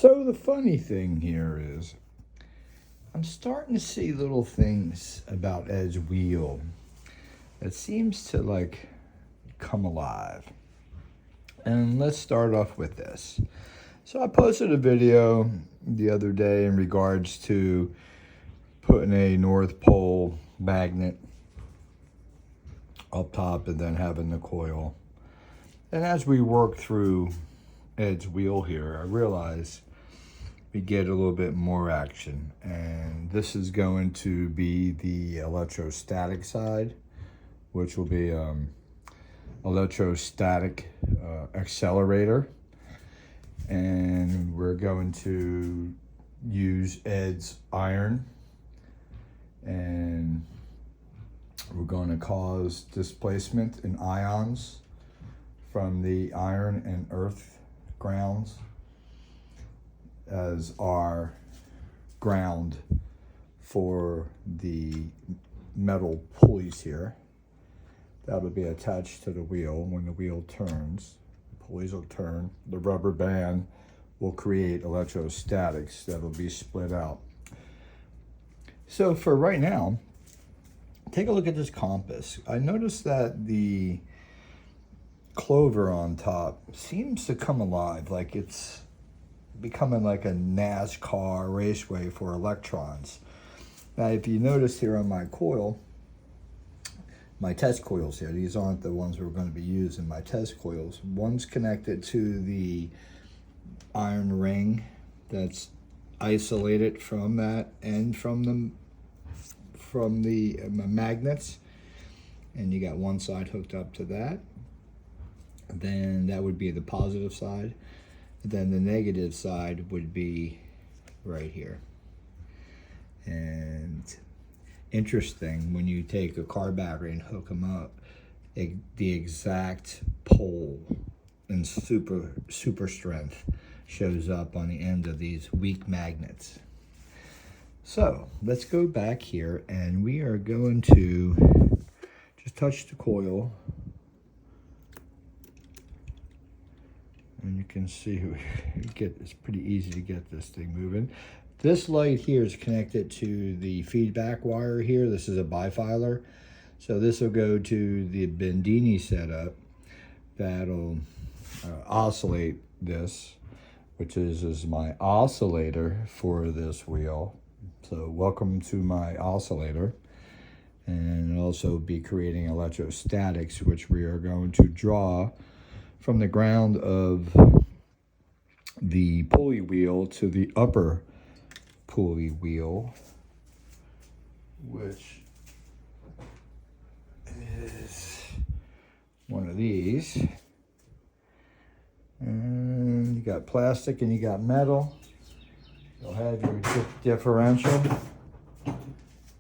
So the funny thing here is I'm starting to see little things about Ed's wheel that seems to like come alive. And let's start off with this. So I posted a video the other day in regards to putting a North Pole magnet up top and then having the coil. And as we work through Ed's wheel here, I realize we get a little bit more action. And this is going to be the electrostatic side, which will be electrostatic accelerator. And we're going to use Ed's iron, and we're going to cause displacement in ions from the iron and earth grounds as our ground for the metal pulleys here. That'll be attached to the wheel. When the wheel turns, the pulleys will turn. The rubber band will create electrostatics that'll be split out. So for right now, take a look at this compass. I noticed that the clover on top seems to come alive, like it's becoming like a NASCAR raceway for electrons. Now, if you notice here on my coil, my test coils here, these aren't the ones we're going to be using, my test coils. One's connected to the iron ring that's isolated from that and from the magnets, and you got one side hooked up to that. Then that would be the positive side. Then the negative side would be right here. And interesting, when you take a car battery and hook them up, the exact pole and super strength shows up on the end of these weak magnets. So let's go back here, and we are going to just touch the coil, and you can see it's pretty easy to get this thing moving. This light here is connected to the feedback wire here. This is a bifilar. So this will go to the Bendini setup that'll oscillate this, which is my oscillator for this wheel. So welcome to my oscillator. And also be creating electrostatics, which we are going to draw from the ground of the pulley wheel to the upper pulley wheel, which is one of these. And you got plastic and you got metal. You'll have your differential.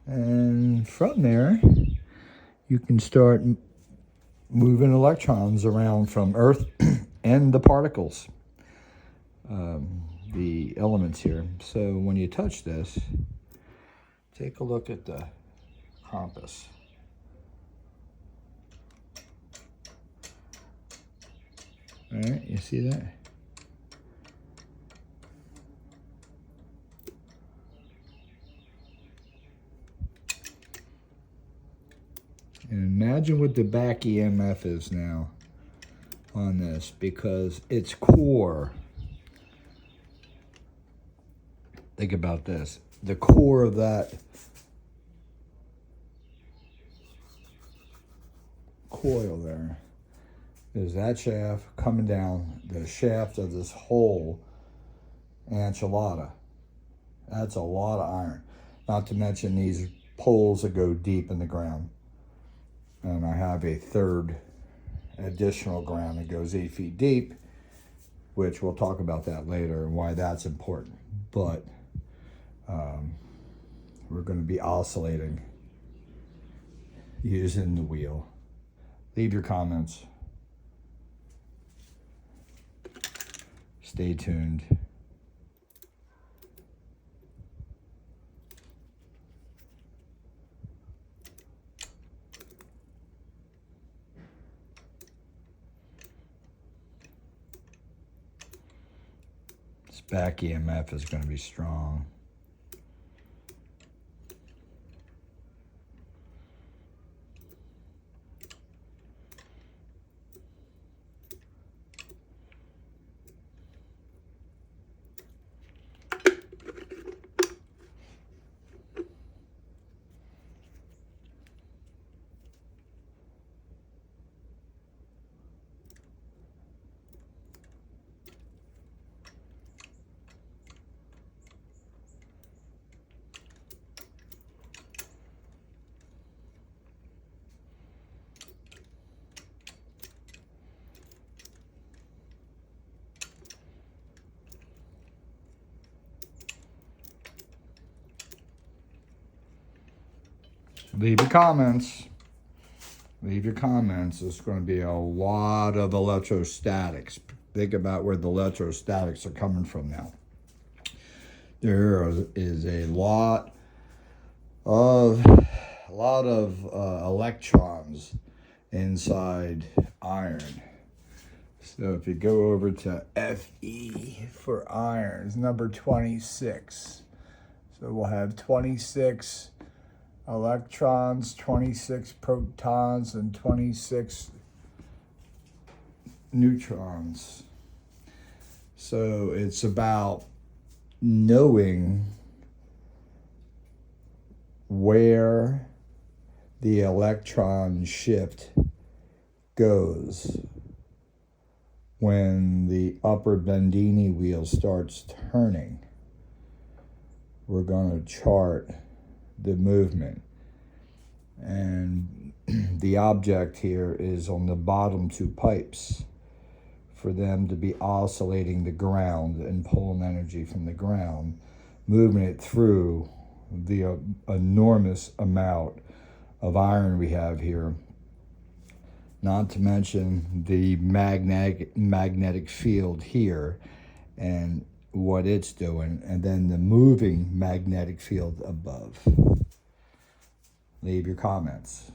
And from there, you can start moving electrons around from Earth and the particles, the elements here. So when you touch this, take a look at the compass. All right, you see that? And imagine what the back EMF is now on this, because its core, think about this, the core of that coil there is that shaft coming down the shaft of this whole enchilada. That's a lot of iron. Not to mention these poles that go deep in the ground. And I have a third additional ground that goes 8 feet deep, which we'll talk about that later and why that's important. But we're going to be oscillating using the wheel. Leave your comments. Stay tuned. This back EMF is going to be strong. Leave your comments. Leave your comments. There's going to be a lot of electrostatics. Think about where the electrostatics are coming from now. There is a lot of electrons inside iron. So if you go over to Fe for iron, it's number 26. So we'll have 26 electrons, 26 protons, and 26 neutrons. So it's about knowing where the electron shift goes when the upper Bandini wheel starts turning. We're going to chart the movement, and the object here is on the bottom two pipes for them to be oscillating the ground and pulling energy from the ground, moving it through the enormous amount of iron we have here, not to mention the magnetic field here and what it's doing, and then the moving magnetic field above. Leave your comments.